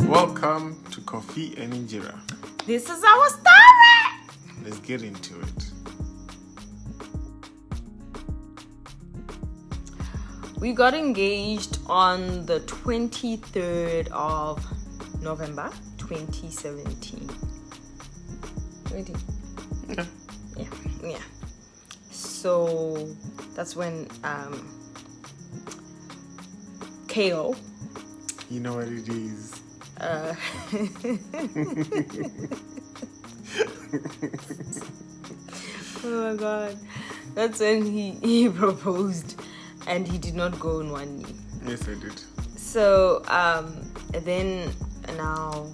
Welcome to Kofi and Njira. This is our story. Let's get into it. We got engaged on the 23rd of November 2017. 20? Yeah. So that's when KO. You know what it is. Oh my god. That's when he proposed and he did not go on one knee. Yes, I did. So then now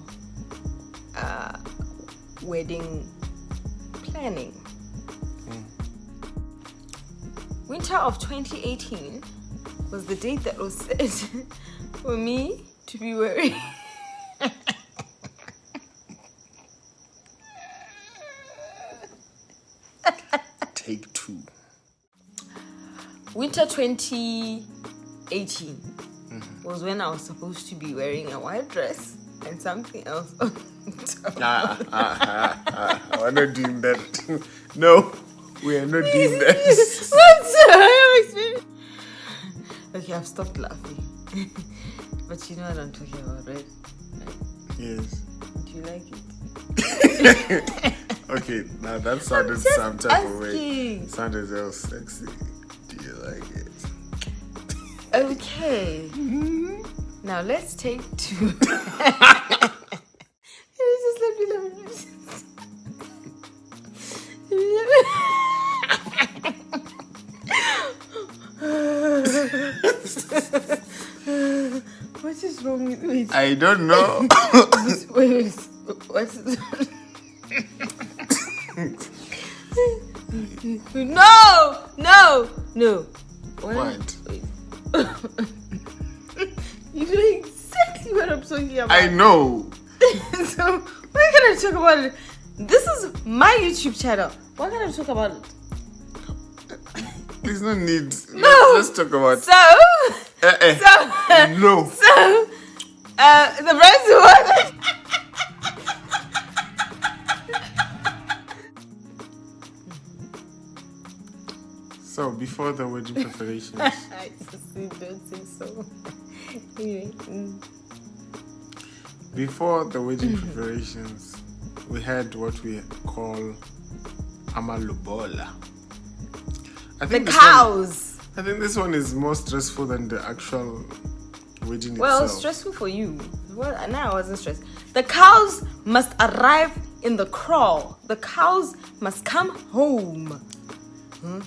wedding planning. Winter of 2018 was the date that was set for me to be wearing Take two. Winter 2018 was when I was supposed to be wearing a white dress and something else on top. We're not doing that. No, we are not doing that. Okay, I've stopped laughing. But you know what I'm talking about, right? Yes. Do you like it? Okay, now that sounded some type of way. asking. Sounded so sexy. Do you like it? Okay. Now let's take two. Just let me. What is wrong with me? I don't know. Wait. What's No. What? Wait. You know exactly what I'm talking about. I know. So why can't I talk about it? This is my YouTube channel. Why can't I talk about it? There's no need. No. Let's talk about. So No. the price one. So before the wedding preparations, I just don't say so. Anyway. before the wedding preparations, we had what we call Lobola. The cows. I think this one is more stressful than the actual wedding Well, itself. stressful for you. Well, now I wasn't stressed. The cows must arrive in the kraal. The cows must come home.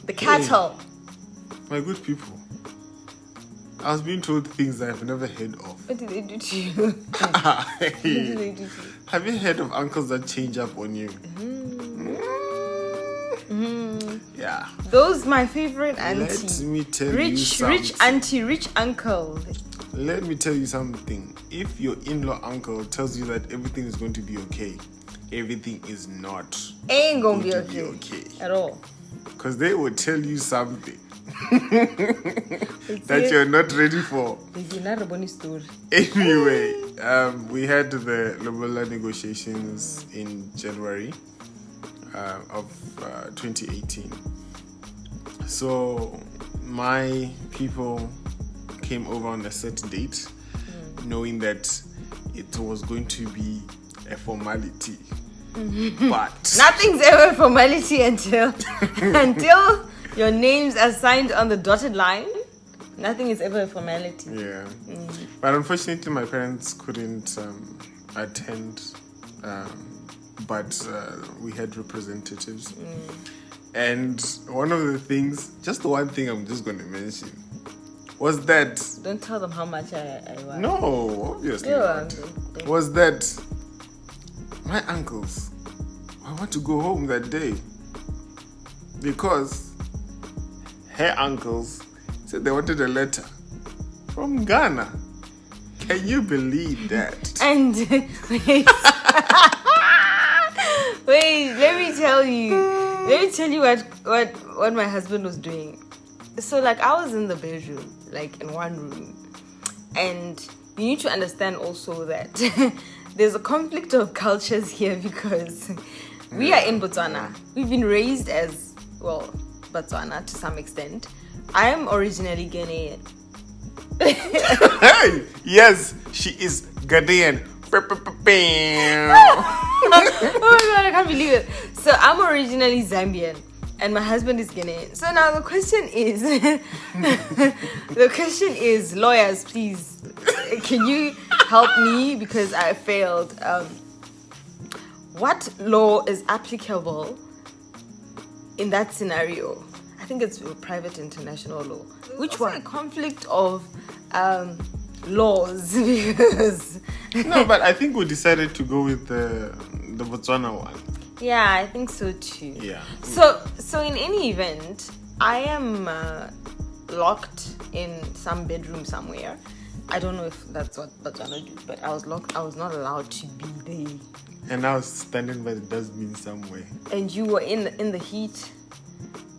The cattle. My good people, I was being told things I've never heard of. What did they do to you? What did they do to you? Have you heard of uncles that change up on you? Yeah. Those my favorite auntie. Let me tell you something. Rich auntie, rich uncle. Let me tell you something. If your in-law uncle tells you that everything is going to be okay, everything is not Ain't gonna going be to okay. be okay. At all. Because they will tell you something that you're not ready for. It's not a funny story. Anyway, we had the Lobola negotiations in January of 2018. So my people came over on a set date, knowing that it was going to be a formality. But Nothing's ever a formality until your names are signed on the dotted line. Nothing is ever a formality. yeah, but unfortunately my parents couldn't attend, but we had representatives. And one of the things, just the one thing I'm just going to mention, was that Don't tell them how much I want. no, obviously Go not. on. Was that my uncles, I want to go home that day because her uncles said they wanted a letter from Ghana. Can you believe that? And wait. let me tell you what my husband was doing. So like I was in the bedroom, like in one room, and you need to understand also that there's a conflict of cultures here because we are in Botswana. We've been raised as, well, Botswana to some extent. I am originally Ghanaian. Hey, yes, she is Ghanaian. Oh my god, I can't believe it. So I'm originally Zambian and my husband is Ghanaian. So now the question is, lawyers, please, can you help me because I failed? What law is applicable in that scenario? I think it's private international law. Which one? A conflict of laws because No, but I think we decided to go with the Botswana one. yeah, I think so too. Yeah. So in any event, I am locked in some bedroom somewhere. I don't know if that's what Botswana do, but I was locked. I was not allowed to be there. And I was standing by the dustbin somewhere. And you were in the heat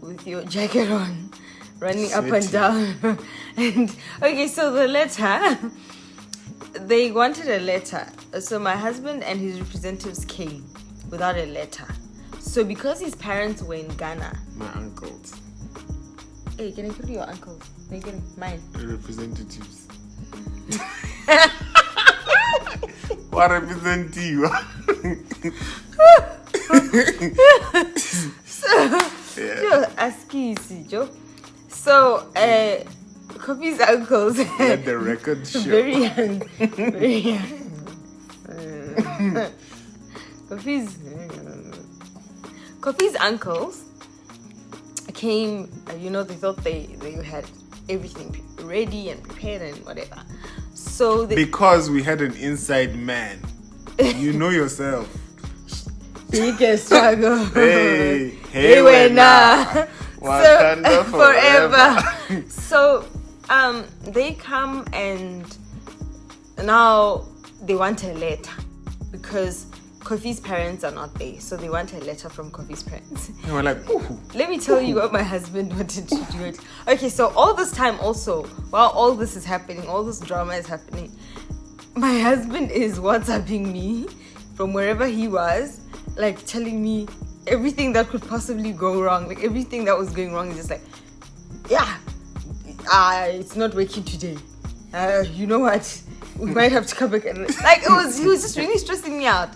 with your jacket on, running up and Sweaty. down. And okay, so the letter, they wanted a letter. So my husband and his representatives came without a letter. So because his parents were in Ghana. My uncles. Hey, can I give you your uncles? No, you can mine. The representatives. What representative? Joe, Aski, Joe. So, Kofi's uncles. Let the record show. Very young. Very young. Kofi's uncles came, they thought they had everything ready and prepared and whatever. So because we had an inside man. You know yourself. You can struggle. Hey, we're now. Wakanda forever. So, they come and now they want a letter because Kofi's parents are not there. So they want a letter from Kofi's parents. And we're like, ooh. Let me tell you what my husband wanted to do. Okay, so all this time also, while all this is happening, all this drama is happening, my husband is WhatsApping me from wherever he was, like telling me everything that could possibly go wrong, like everything that was going wrong. He's just like, yeah, it's not working today. You know what? We might have to come back and like he was just really stressing me out.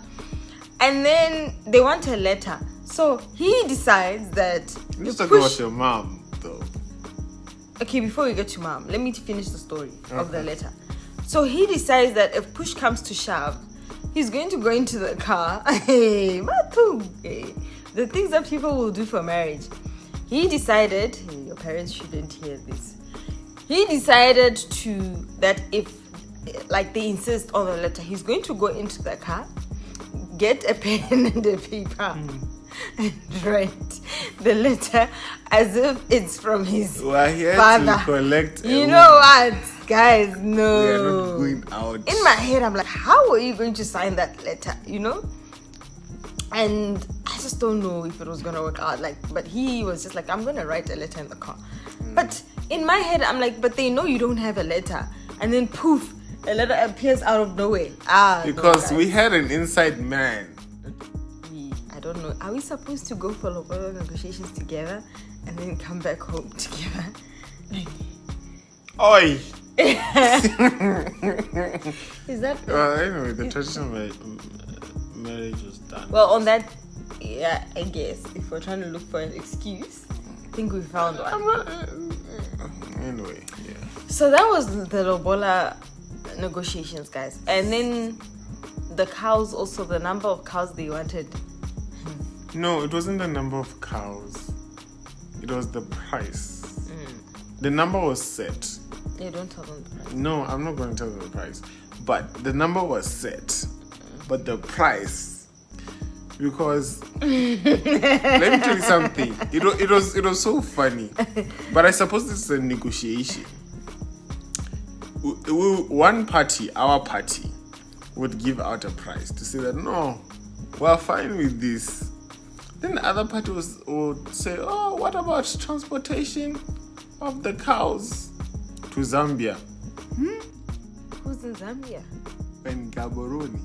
And then they want a letter. So he decides that Let's talk about your mom, though. Okay, before we get to mom, let me finish the story of the letter. So he decides that if push comes to shove, he's going to go into the car. Hey, the things that people will do for marriage. He decided, your parents shouldn't hear this. He decided that if, like they insist on the letter, he's going to go into the car, get a pen and a paper and write the letter as if it's from his We're here father. to collect. You know what, guys? No. We are not going out. In my head, I'm like, how are you going to sign that letter? And I just don't know if it was gonna work out. But he was just like, I'm gonna write a letter in the car. But in my head, I'm like, but they know you don't have a letter. And then poof, a letter appears out of nowhere. Because no, we had an inside man. I don't know. Are we supposed to go for Lobola negotiations together and then come back home together? Oi! Is that? Well, anyway, the traditional marriage was done. Well, on that, yeah, I guess if we're trying to look for an excuse, I think we found one. Anyway, yeah. So that was the Lobola negotiations, guys. And then the cows, also the number of cows they wanted. No, it wasn't the number of cows. It was the price. The number was set. You don't tell them the price. No, I'm not going to tell them the price. But the number was set. But the price, because let me tell you something. It was so funny. But I suppose this is a negotiation. One party, our party, would give out a price to say that no, we're fine with this. Then the other party would say, oh, what about transportation of the cows to Zambia? Who's in Zambia? And Gaborone.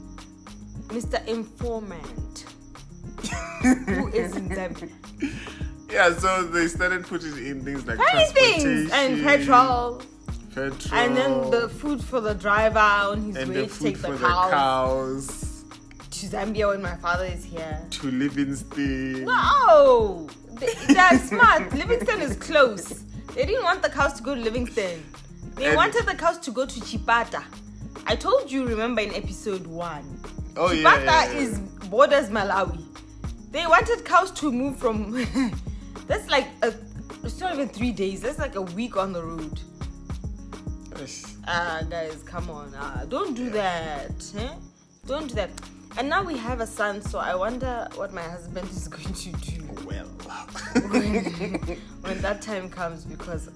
Mr. Informant. Who is in Zambia? Yeah, so they started putting in things like Funny things! And petrol. And then the food for the driver on his way to take the cows. To Zambia when my father is here. To Livingston. No! They're smart. Livingston is close. They didn't want the cows to go to Livingston. They wanted the cows to go to Chipata. I told you, remember, in episode 1. Oh, Chipata is borders Malawi. They wanted cows to move from... That's like it's not even 3 days. That's like a week on the road. Guys, come on. Don't do that. Eh? Don't do that. And now we have a son, so I wonder what my husband is going to do. Well, when that time comes, because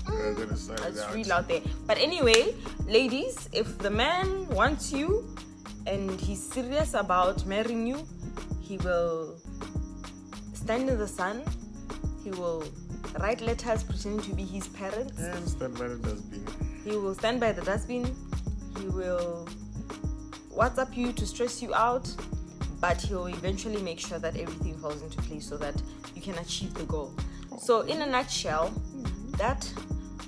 it's real out there. But anyway, ladies, if the man wants you and he's serious about marrying you, he will stand in the sun. He will write letters pretending to be his parents. And stand by the dustbin. He will stand by the dustbin. He will WhatsApp you to stress you out, but he'll eventually make sure that everything falls into place so that you can achieve the goal. So in a nutshell, that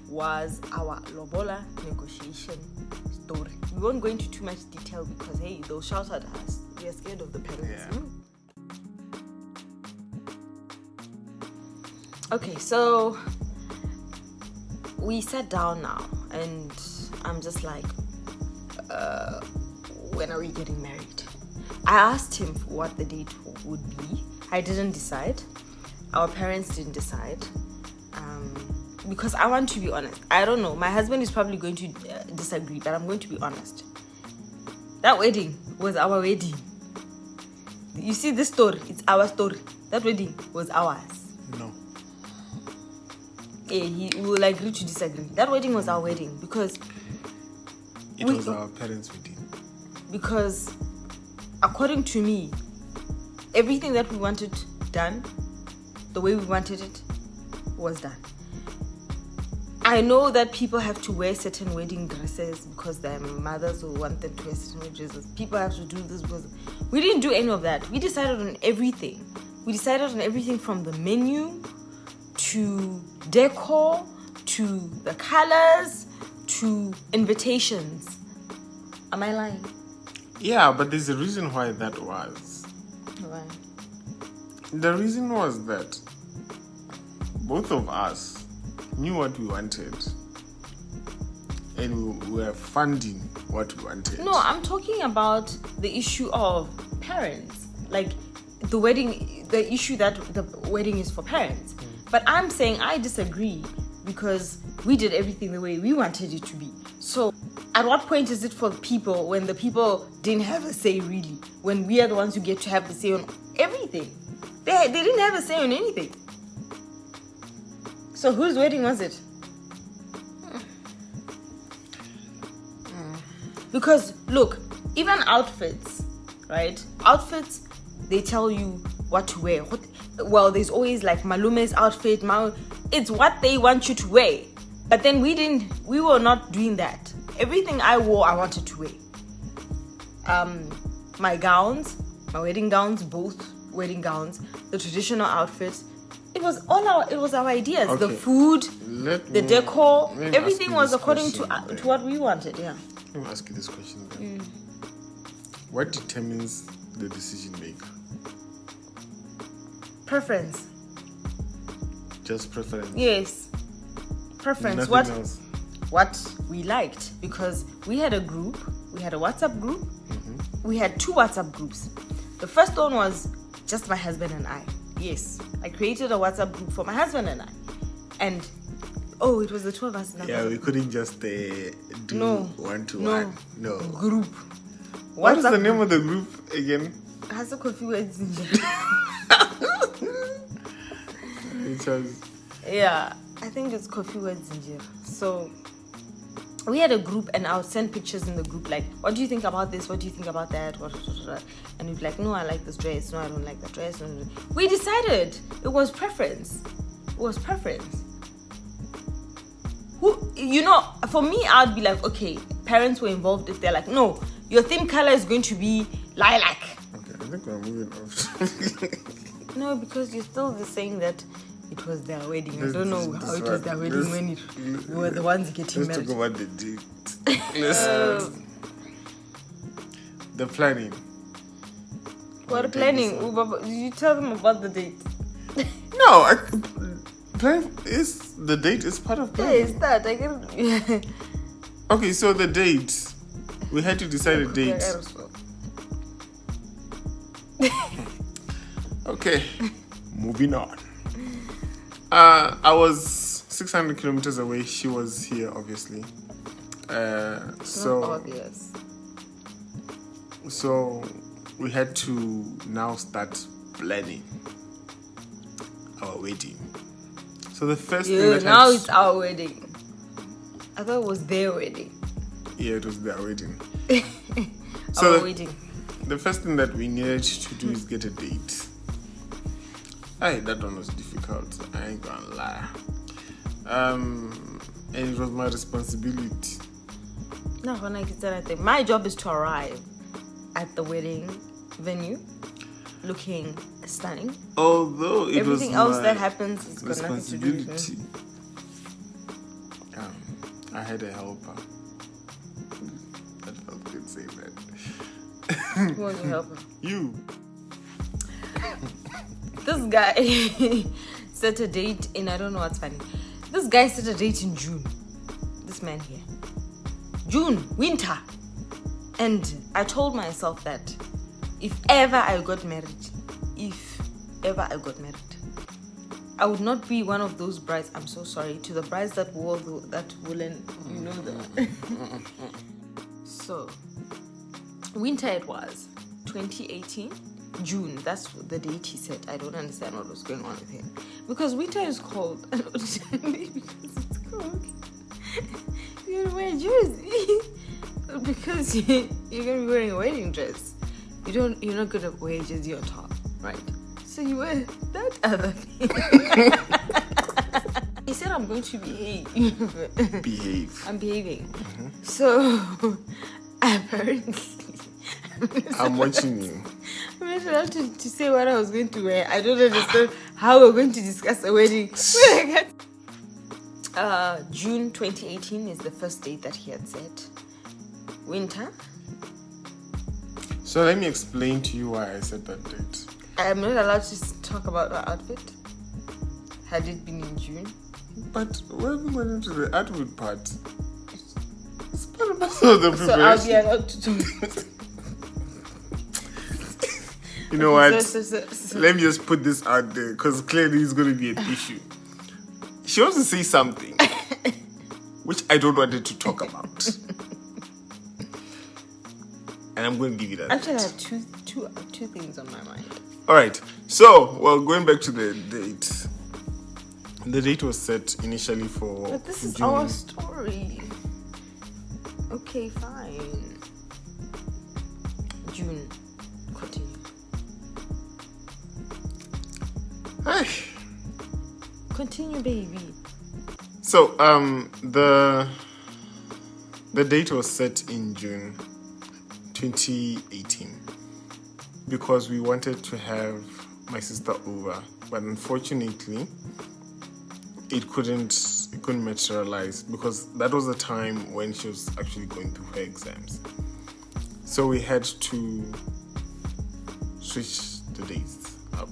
was our Lobola negotiation story. We won't go into too much detail because, hey, they'll shout at us. We are scared of the parents. Yeah. Okay, so we sat down now and I'm just like, when are we getting married? I asked him what the date would be. I didn't decide. Our parents didn't decide. Because I want to be honest. I don't know. My husband is probably going to disagree, but I'm going to be honest. That wedding was our wedding. You see this story? It's our story. That wedding was ours. No. Yeah, he will agree to disagree. That wedding was our wedding because... It was our parents' wedding. Because according to me, everything that we wanted done, the way we wanted it, was done. I know that people have to wear certain wedding dresses because their mothers will want them to wear certain wedding dresses. People have to do this because... We didn't do any of that. We decided on everything. We decided on everything from the menu to decor to the colors to invitations. Am I lying? Yeah, but there's a reason why that was. Why? The reason was that both of us knew what we wanted and we were funding what we wanted. No, I'm talking about the issue of parents. Like the wedding, the issue that the wedding is for parents. But I'm saying I disagree because we did everything the way we wanted it to be. So at what point is it for people when the people didn't have a say really? When we are the ones who get to have the say on everything. They didn't have a say on anything. So whose wedding was it? Because look, even outfits, right? Outfits, they tell you what to wear. Well, there's always like Malume's outfit. It's what they want you to wear. But then we were not doing that. Everything I wore, I wanted to wear. My gowns, my wedding gowns, both wedding gowns, the traditional outfits. It was our ideas. Okay. The food, the decor, everything was according to what we wanted. Yeah. Let me ask you this question then. What determines the decision maker? Preference. Just preference? Yes. Preference. Nothing else. What we liked, because we had a group, we had a WhatsApp group, we had 2 WhatsApp groups. The first one was just my husband and I. Yes, I created a WhatsApp group for my husband and I. And, it was the 2 of us. Yeah, we couldn't just do one-to-one. No. Group. What is the name of the group again? Kofi and Njira. It was... Yeah, I think it's Kofi and Njira. So, we had a group, and I would send pictures in the group like, what do you think about this? What do you think about that? And we'd be like, no, I like this dress. No, I don't like that dress. We decided it was preference. For me, I'd be like, okay, parents were involved if they're like, no, your theme color is going to be lilac. Okay, I think we're moving off. No, because you're still saying that it was their wedding. I don't know how it was their wedding when we were the ones getting married. Let's talk about the date. The planning. What planning? Did you tell them about the date? No, the date is part of planning. Yeah, it's that. I can. Okay, so the date. We had to decide a date. Okay, moving on. I was 600 kilometers away. She was here, obviously. So not obvious. So we had to now start planning our wedding. So the first thing that now it's our wedding. I thought it was their wedding. Yeah, it was their wedding. Our wedding. The first thing that we needed to do is get a date. That one was difficult. I ain't gonna lie. And it was my responsibility. No, when I said anything, my job is to arrive at the wedding venue looking stunning. Although it everything was else my that happens is got nothing to do with me. I had a helper. That felt good saying that. Who was your helper? You. This guy set a date in, I don't know what's funny. This guy set a date in June. This man here. June, winter. And I told myself that if ever I got married, I would not be one of those brides. I'm so sorry to the brides that wore that woolen, you know the one. So, winter it was, 2018, June. That's the date he said. I don't understand what was going on with him. Because winter is cold. Because it's cold. You're gonna wear a jersey. Because you're gonna be wearing a wedding dress. You're not gonna wear a jersey on top, right? So you wear that other thing. He said, I'm going to behave. I'm behaving. Mm-hmm. So, apparently... I'm watching you. I'm not allowed to say what I was going to wear. I don't understand how we're going to discuss a wedding. June 2018 is the first date that he had set. Winter. So let me explain to you why I said that date. I'm not allowed to talk about her outfit. Had it been in June. But when we went into the outfit part, it's part of the preparation. So I'll be allowed to talk. You know what? Let me just put this out there because clearly it's going to be an issue. She wants to say something which I don't want her to talk about. And I'm going to give you that. Actually, I have two things on my mind. All right. So, going back to the date. The date was set initially for But this is June. our story. Okay, fine. June. Continue. Hey. Continue, baby. So, the date was set in June 2018 because we wanted to have my sister over, but unfortunately it couldn't materialize because that was the time when she was actually going through her exams. So we had to switch the dates up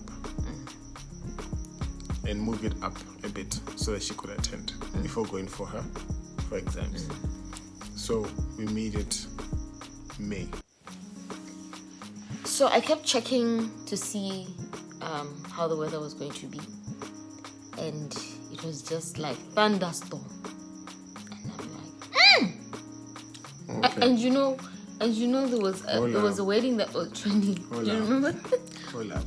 and move it up a bit so that she could attend before going for exams. So we made it May. So I kept checking to see how the weather was going to be, and it was just like thunderstorm. And I'm like, Okay. and you know there was a wedding that was trending. Do you remember?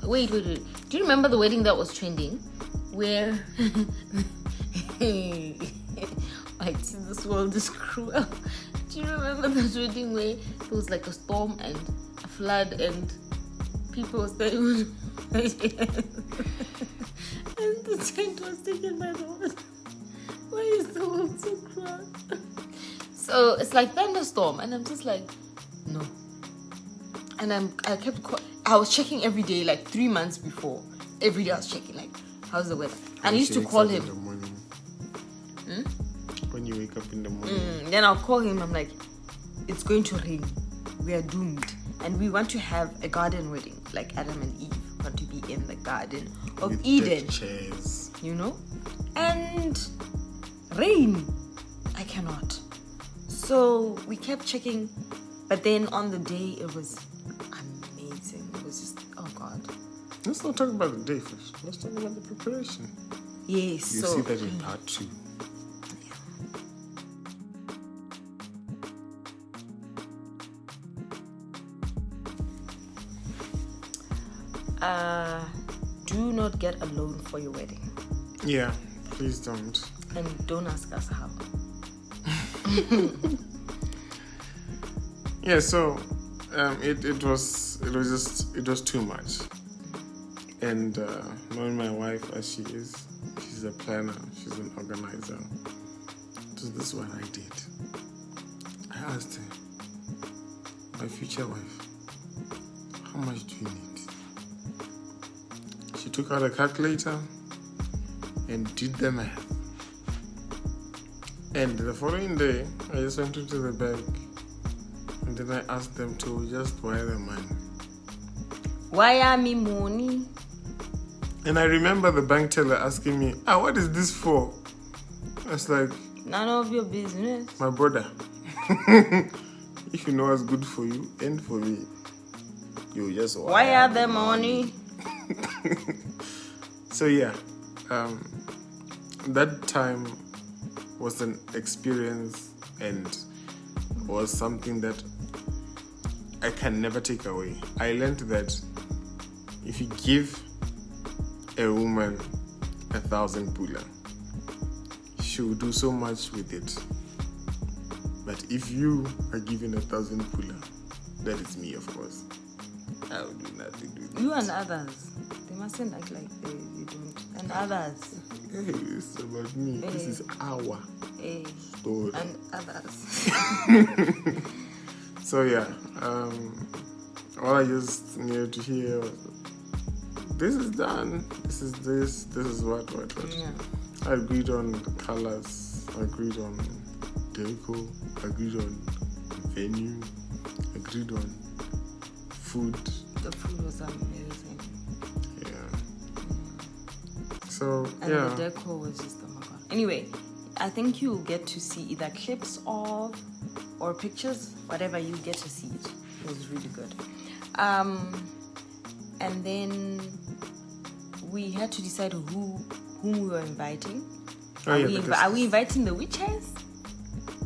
Wait. Do you remember the wedding that was trending, where like, this world is cruel. Do you remember that wedding where there was like a storm and a flood and people were staying and the tent was taken by the water? Why is the world so cruel? So it's like thunderstorm, and I'm just like, no. And I was checking every day, like 3 months before. Every day I was checking, like, how's the weather? And I used to call him. In the morning. When you wake up in the morning. Then I'll call him. I'm like, it's going to rain. We are doomed. And we want to have a garden wedding, like Adam and Eve want to be in the garden of With Eden. deck chairs. You know? And rain. I cannot. So we kept checking. But then on the day, it was amazing. It was just, oh God. Let's not talk about the day first. Let's talk about the preparation. Yes. You see that in part 2. Do not get a loan for your wedding. Yeah, please don't. And don't ask us how. Yeah, so it was too much. And knowing my wife as she is, she's a planner, she's an organizer. So this is what I did. I asked her, my future wife, how much do you need? She took out a calculator and did the math. And the following day, I just went into the bank and then I asked them to just wire the money. Wire me money. And I remember the bank teller asking me, what is this for? I was like, none of your business. My brother, if you know what's good for you and for me, you just wire the money. So yeah, that time was an experience and was something that I can never take away. I learned that if you give a woman 1,000 pula, she will do so much with it. But if you are given 1,000 pula, that is me, of course, I will do nothing with it. You and others, they mustn't act like you don't. And others. Hey, it's about me. This is our story. And others. So yeah, all I just needed to hear was, this is done, this is what. Yeah. I agreed on the colors, I agreed on deco, I agreed on venue, I agreed on food. The food was amazing. Yeah. So, and the decor was just, oh my God. Anyway, I think you'll get to see either clips of or pictures, whatever, you get to see it. It was really good. And then we had to decide whom we were inviting. Are we inviting the witches?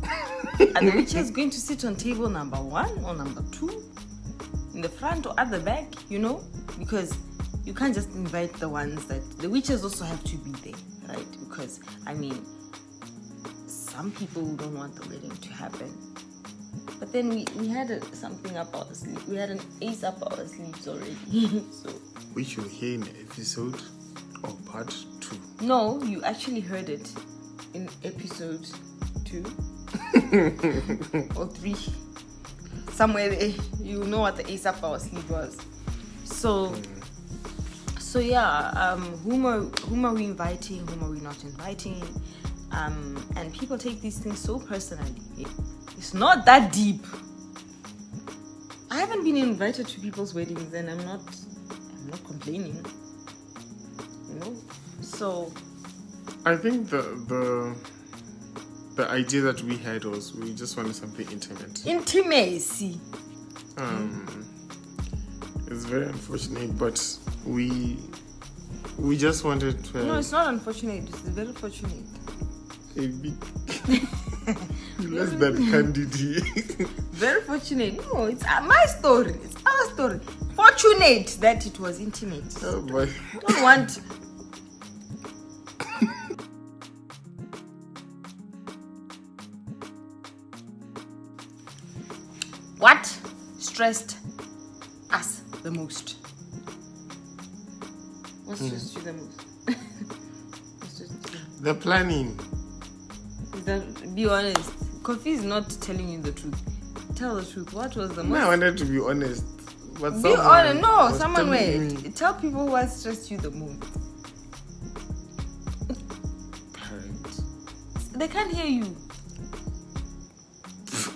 Are the witches going to sit on table number 1 or number 2? In the front or at the back, Because you can't just invite the ones that... The witches also have to be there, right? Because, some people don't want the wedding to happen. But then we had something up our sleeve. We had an ace up our sleeves already. So, which you'll hear in episode or part 2. No, you actually heard it in episode 2 or 3. Somewhere there, you know what the ace up our sleeve was. So yeah, whom are we inviting? Whom are we not inviting? And people take these things so personally. It's not that deep. I haven't been invited to people's weddings, and I'm not complaining. So I think the idea that we had was we just wanted something intimate. Intimacy. It's very unfortunate, but we just wanted to have... No, it's not unfortunate. It's very fortunate. A big... Less than candidate. Very fortunate. No, it's my story. It's our story. Fortunate that it was intimate. Oh boy. Don't want... What stressed us the most? What stressed you the most? What stressed you? The planning. Be honest. Kofi is not telling you the truth. Tell the truth. What was the most? No, I wanted to be honest. But Be honest. No, was someone telling wait. me- Tell people what stressed you the most. Parents. They can't hear you.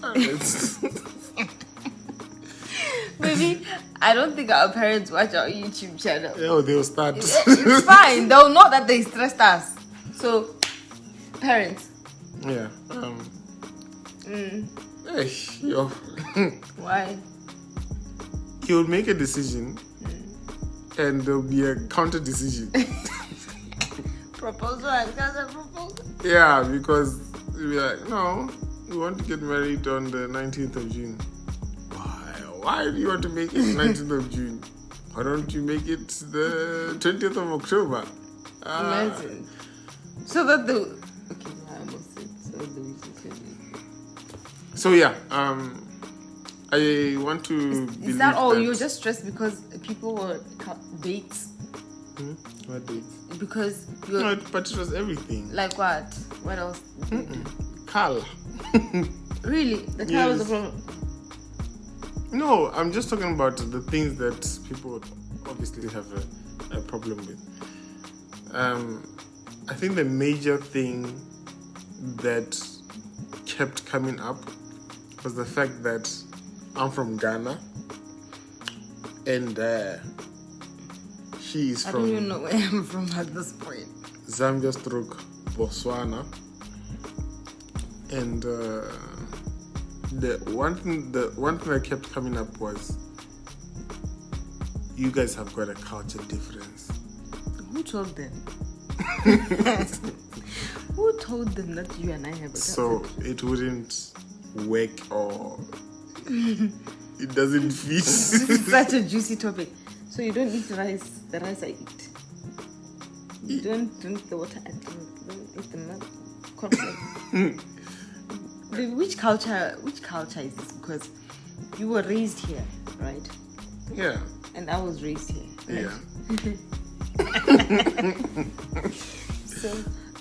Parents. Maybe I don't think our parents watch our YouTube channel. Oh, they'll start. It's fine. They'll know that they stressed us. So, parents. Yeah. Yo. Why? You'll make a decision, and there'll be a counter decision. Proposal and counter proposal. Yeah, because we're like, no, we want to get married on the 19th of June. Why do you want to make it 19th of June? Why don't you make it the 20th of October? Imagine. So that the... Okay, I almost said. So the reason So yeah, I want to Is believe that all? You're just stressed because people were dates? What dates? Because you're... No, but it was everything. Like what? What else? Color. Really? The car was the Yes. problem? No, I'm just talking about the things that people would obviously have a problem with. I think the major thing that kept coming up was the fact that I'm from Ghana and she is I from don't even know where I'm from at this point. Zambia stroke Botswana. And the one thing that kept coming up was you guys have got a culture difference. Who told them? Who told them that you and I have a So it wouldn't work or it doesn't fit. This is such a juicy topic. So you don't eat rice, the rice I eat. You don't drink the water I drink. You don't eat the milk. Cornflakes. Which culture is this? Because you were raised here, right? Yeah. And I was raised here. Right? Yeah.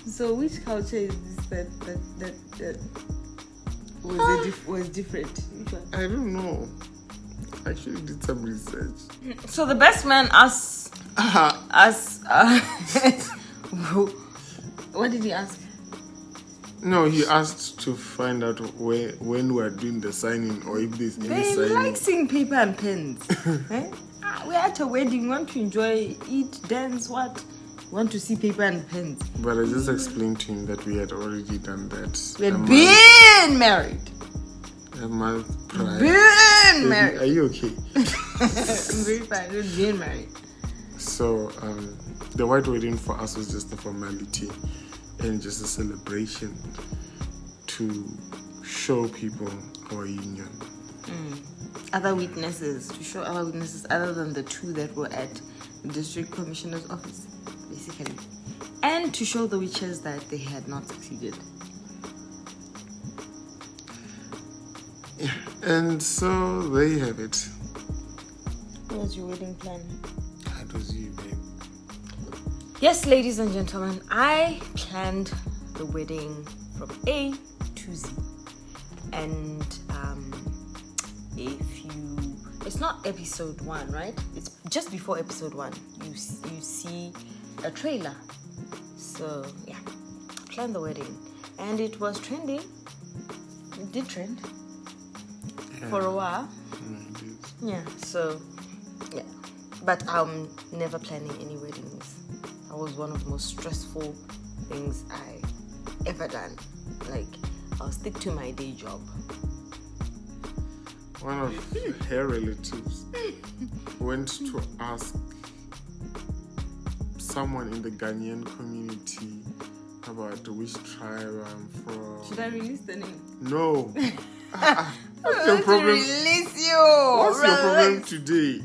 So which culture is this that was different? Which one? I don't know. I actually did some research. So the best man asked us. What did he ask? No, he asked to find out when we are doing the signing or if there's any They signing. like seeing paper and pens. Eh? We're at a wedding. Want to enjoy, eat, dance, what? Want to see paper and pens. But I just explained to him that we had already done that. We had been married. A month prior. Been Baby, married. are you okay? I'm very fine. We've been married. So the white wedding for us was just a formality and just a celebration to show people our union. Other witnesses, to show other witnesses other than the two that were at the district commissioner's office, basically. And to show the witches that they had not succeeded. Yeah. And so there you have it. What was your wedding plan? That was you, babe. Yes, ladies and gentlemen, I planned the wedding from A to Z. And it's not episode 1, right? It's just before episode 1. You see a trailer. So yeah, planned the wedding, and it was trending. It did trend for a while. It is. Yeah. So yeah, but I'm never planning any weddings. That was one of the most stressful things I ever done. Like, I'll stick to my day job. One of her relatives went to ask someone in the Ghanaian community about which tribe I'm from. Should I release the name? No. What's I'm your going to problem? release you. What's your problem today?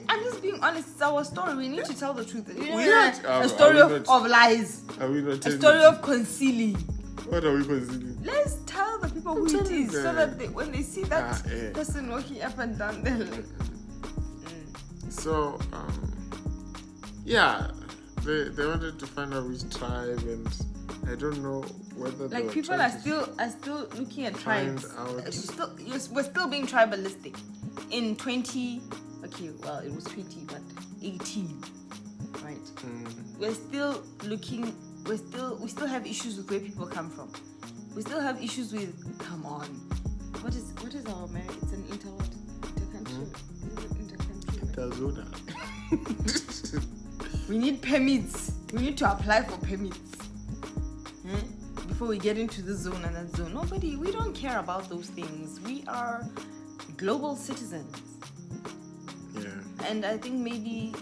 I'm just being honest. It's our story. We need to tell the truth. We not- a story are we of lies. Are we not A telling story the of concealing. truth? What are we considering? Let's tell the people people who it is, so that when they see that yeah. person walking up and down, they're like, So, yeah, they wanted to find out which tribe, and I don't know whether they like were people trying are still looking at find tribes. out. We're still being tribalistic. In 20, okay, well it was 20, but 18, right? We're still looking. We still have issues with where people come from. We still have issues with. Come on, what is our America? It's an intercountry. Interzona. We need permits. We need to apply for permits before we get into this zone and that zone. We don't care about those things. We are global citizens. Yeah. And I think maybe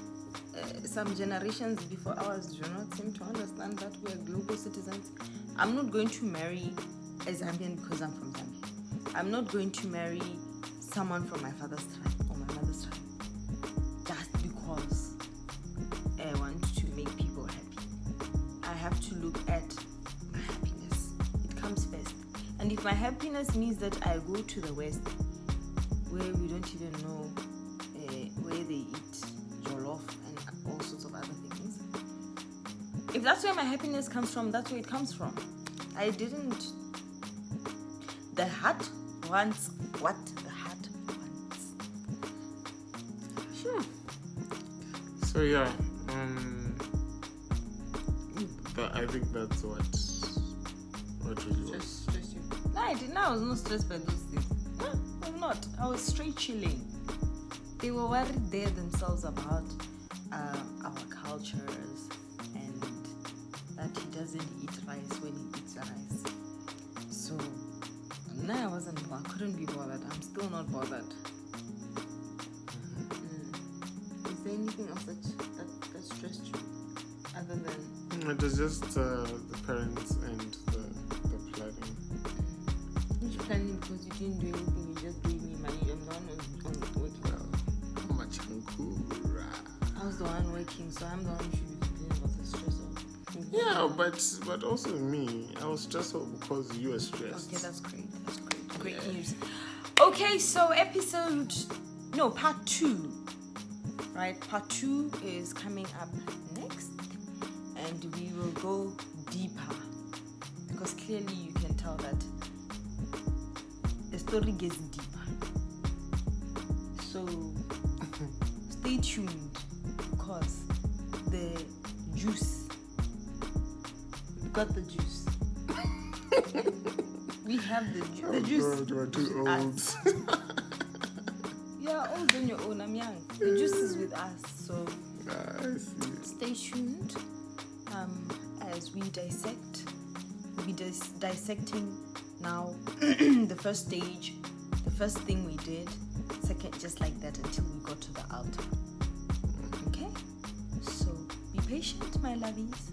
some generations before ours do not seem to understand that we are global citizens. I'm not going to marry a Zambian because I'm from Zambia. I'm not going to marry someone from my father's tribe or my mother's tribe just because I want to make people happy. I have to look at my happiness. It comes first. And if my happiness means that I go to the West, where we don't even know where they eat jollof and all sorts of other things, if that's where my happiness comes from, that's where it comes from. I didn't. The heart wants what the heart wants. Sure. So yeah, I think that's what really was. Stress you. No, I didn't. I was not stressed by those things. No, I'm not. I was straight chilling. They were worried there themselves about our cultures and that he doesn't eat rice when he eats rice. So, no, I couldn't be bothered. I'm still not bothered. Is there anything else that stressed you other than? It was just the parents and the planning. You're planning because you didn't do anything. You just gave me money. I'm the one working. Well, how much Ankura? I was the one working, so I'm the one who should be complaining about the stress of. Yeah, but also me. I was stressful because you were stressed. Okay, that's great. That's great. Great news. Okay, so part 2. Right? Part 2 is coming up next. And we will go deeper. Because clearly you can tell that the story gets deeper. So stay tuned. Because the juice. We've got the juice. We have the juice. God, you are too old. You're old on your own. I'm young. The juice is with us. So I see. stay tuned as we dissect. We'll be dissecting now the first stage, the first thing we did, second, just like that until we got to the altar. Okay? So be patient, my lovies.